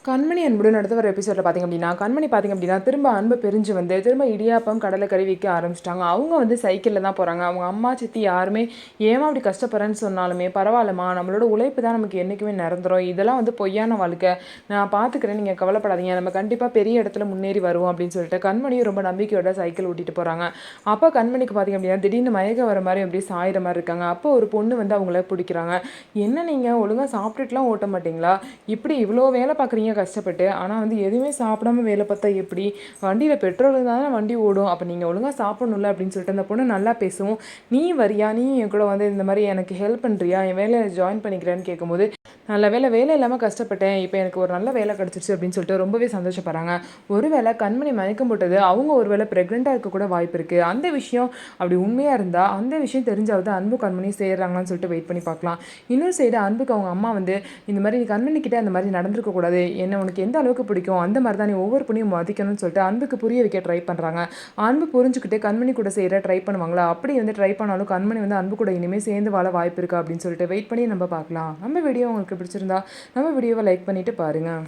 கண்மணி அன்புடன் அடுத்த வர எபிசோடில் பார்த்திங்க அப்படின்னா கண்மணி பார்த்திங்க அப்படின்னா திரும்ப அன்பு பிரிஞ்சு வந்து திரும்ப இடியாப்பம் கடலைக்கறி விற்க ஆரம்பிச்சிட்டாங்க. அவங்க வந்து சைக்கிளில் தான் போகிறாங்க. அவங்க அம்மா சித்தி யாருமே ஏமா அப்படி கஷ்டப்படுறேன்னு சொன்னாலுமே பரவாயில்லம்மா, நம்மளோட உழைப்பு தான் நமக்கு என்றைக்குமே நிரந்தரம், இதெல்லாம் வந்து பொய்யான வாழ்க்கை, நான் பார்த்துக்கிறேன், நீங்கள் கவலைப்படாதீங்க, நம்ம கண்டிப்பாக பெரிய இடத்துல முன்னேறி வருவோம் அப்படின்னு சொல்லிட்டு கண்மணியும் ரொம்ப நம்பிக்கையோட சைக்கிள் ஓட்டிட்டு போகிறாங்க. அப்போ கண்மணிக்கு பார்த்திங்க அப்படின்னா திடீர்னு மயக்க வர மாதிரி அப்படியே சாயிற மாதிரி இருக்காங்க. அப்போ ஒரு பொண்ணு வந்து அவங்கள பிடிக்கிறாங்க. என்ன நீங்கள் ஒழுங்காக சாப்பிட்டுட்டுலாம் ஓட்ட மாட்டிங்களா, இப்படி இவ்வளோ வேலை பார்க்குறீங்க கஷ்டப்பட்டு, ஆனால் வந்து எதுவுமே சாப்பிடாம வேலை பார்த்தா எப்படி, வண்டியில் பெட்ரோல் இருந்தால் தான் வண்டி ஓடும், அப்போ நீங்கள் ஒழுங்காக சாப்பிடணும்ல அப்படின்னு சொல்லிட்டு அந்த பொண்ணு நல்லா பேசுவோம். நீ வரியா, நீ என் கூட வந்து இந்த மாதிரி எனக்கு ஹெல்ப் பண்ணுறியா, என் வேலையை ஜாயின் பண்ணிக்கிறேன்னு கேட்கும்போது நல்ல வேலை இல்லாமல் கஷ்டப்பட்டேன், இப்போ எனக்கு ஒரு நல்ல வேலை கிடச்சிருச்சு அப்படின்னு சொல்லிட்டு ரொம்பவே சந்தோஷப்படுறாங்க. ஒருவேளை கண்மணி மயக்கம் போட்டது அவங்க ஒருவேளை ப்ரெக்னெண்ட்டாக இருக்க கூட வாய்ப்பு இருக்குது. அந்த விஷயம் அப்படி உண்மையாக இருந்தால் அந்த விஷயம் தெரிஞ்சாவது அன்பு கண்மணி செய்கிறாங்களான்னு சொல்லிட்டு வெயிட் பண்ணி பார்க்கலாம். இன்னொரு சைடு அன்புக்கு அவங்க அம்மா வந்து இந்த மாதிரி நீ கண்மணிக்கிட்ட அந்த மாதிரி நடந்திருக்கக்கூடாது, என்ன உனக்கு எந்த அளவுக்கு பிடிக்கும் அந்த மாதிரி தான் நீ ஒவ்வொரு பொண்ணையும் மதிக்கணும்னு சொல்லிட்டு அன்புக்கு புரிய வைக்க ட்ரை பண்ணுறாங்க. அன்பு புரிஞ்சுக்கிட்டு கண்மணி கூட செய்கிற ட்ரை பண்ணுவாங்களா, அப்படி வந்து ட்ரை பண்ணாலும் கண்மணி வந்து அன்பு கூட இனிமேல் சேர்ந்து வாழ வாய்ப்பு இருக்கா அப்படின்னு சொல்லிட்டு வெயிட் பண்ணி நம்ம பார்க்கலாம். நம்ம வீடியோ உங்களுக்கு பிடிச்சிருந்தா நம்ம வீடியோவை லைக் பண்ணிவிட்டு பாருங்கள்.